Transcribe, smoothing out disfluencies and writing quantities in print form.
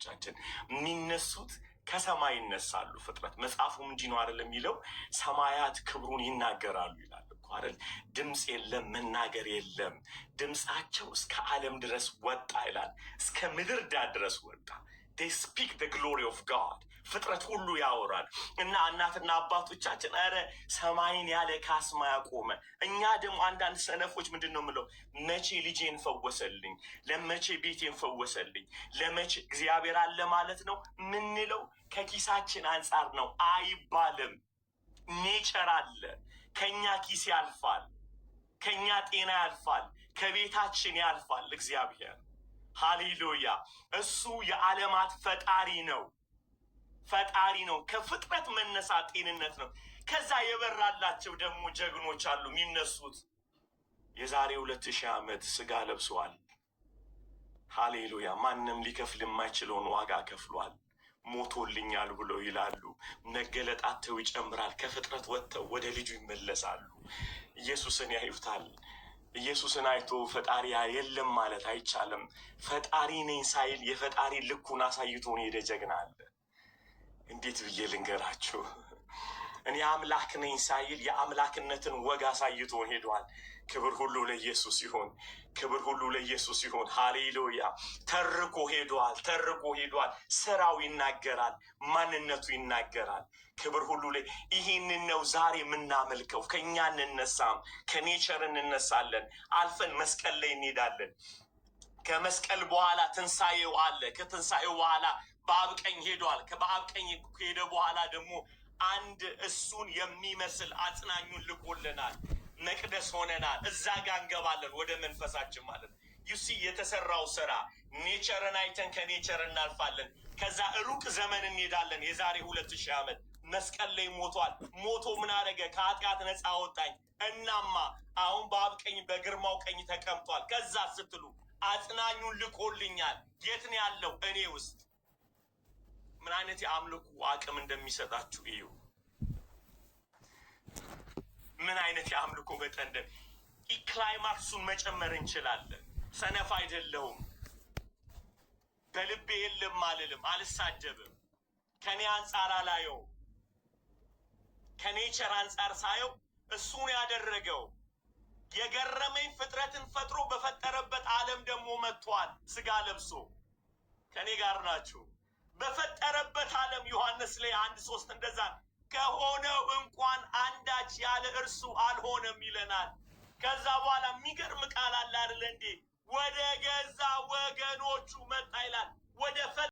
አባቶቻችን የሚነሱት ከሰማይ ይነሳሉ። ፍጥረት መጽሐፉም እንዲህ ነው አይደል የሚለው፣ ሰማያት ክብሩን ይናገራሉ ይላል እኮ አይደል። ድምፅ የለም መናገር የለም፣ ድምፃቸው እስከ ዓለም ድረስ ወጣ ይላል። እስከ ምድር ዳር ድረስ ወጣ። they speak the glory of God። ፍጥረት ሁሉ ያወራል። እና እናትና አባቶቻችን ኧረ ሰማይን ያለ ካስማ ያቆመ። እኛ ደግሞ አንዳንድ ሰነፎች ምንድን ነው የምለው፣ መቼ ልጄን ፈወሰልኝ፣ ለመቼ ቤቴን ፈወሰልኝ፣ ለመቼ እግዚአብሔር አለ ማለት ነው ምንለው። ከኪሳችን አንጻር ነው አይባልም። ኔቸር አለ። ከኛ ኪስ ያልፋል፣ ከኛ ጤና ያልፋል፣ ከቤታችን ያልፋል እግዚአብሔር። ሃሌሉያ! እሱ የዓለማት ፈጣሪ ነው፣ ፈጣሪ ነው። ከፍጥረት መነሳት ጤንነት ነው። ከዛ የበራላቸው ደግሞ ጀግኖች አሉ የሚነሱት። የዛሬ 2000 ዓመት ስጋ ለብሰዋል። ሃሌሉያ! ማንም ሊከፍል የማይችለውን ዋጋ ከፍሏል። ሞቶልኛል ብሎ ይላሉ። መገለጣቸው ይጨምራል። ከፍጥረት ወጥተው ወደ ልጁ ይመለሳሉ። ኢየሱስን ያዩታል። ኢየሱስን አይቶ ፈጣሪ የለም ማለት አይቻልም። ፈጣሪ ነኝ ሳይል የፈጣሪ ልኩን አሳይቶን ሄደ ጀግና አለ። እንዴት ብዬ ልንገራችሁ? እኔ አምላክ ነኝ ሳይል የአምላክነትን ወግ አሳይቶን ሄዷል። ክብር ሁሉ ለኢየሱስ ይሁን፣ ክብር ሁሉ ለኢየሱስ ይሁን። ሃሌሉያ! ተርኮ ሄዷል፣ ተርኮ ሄዷል። ስራው ይናገራል፣ ማንነቱ ይናገራል። ክብር ሁሉ ላይ ይህንን ነው ዛሬ የምናመልከው። ከእኛ እንነሳም፣ ከኔቸር እንነሳለን። አልፈን መስቀል ላይ እንሄዳለን። ከመስቀል በኋላ ትንሣኤው አለ። ከትንሣኤው በኋላ በአብ ቀኝ ሄዷል። በአብ ቀኝ ከሄደ በኋላ ደግሞ አንድ እሱን የሚመስል አጽናኙን ልኮልናል። መቅደስ ሆነናል። እዛ ጋር እንገባለን ወደ መንፈሳችን ማለት ነው። ዩሲ የተሰራው ስራ ኔቸርን አይተን ከኔቸር እናልፋለን። ከዛ ሩቅ ዘመን እንሄዳለን። የዛሬ 2000 ዓመት መስቀል ላይ ሞቷል። ሞቶ ምን አደረገ? ከኃጢአት ነፃ አወጣኝ። እናማ አሁን በአብ ቀኝ በግርማው ቀኝ ተቀምጧል። ከዛ ስትሉ አጽናኙን ልኮልኛል። የት ነው ያለው? እኔ ውስጥ። ምን አይነት የአምልኮ አቅም እንደሚሰጣችሁ እዩ። ምን አይነት የአምልኮ መጠን ክላይማክሱን መጨመር እንችላለን። ሰነፍ አይደለሁም። በልቤ የለም አልልም፣ አልሳደብም። ከኔ አንጻር አላየው፣ ከኔቸር አንጻር ሳየው እሱን ያደረገው የገረመኝ ፍጥረትን ፈጥሮ በፈጠረበት ዓለም ደግሞ መጥቷል ስጋ ለብሶ። ከኔ ጋር ናችሁ? በፈጠረበት ዓለም ዮሐንስ ላይ 1:3 እንደዛ ከሆነው እንኳን አንዳች ያለ እርሱ አልሆነም ይለናል። ከዛ በኋላ የሚገርም ቃል አለ አይደል እንዴ? ወደ ገዛ ወገኖቹ መጣ ይላል። ወደ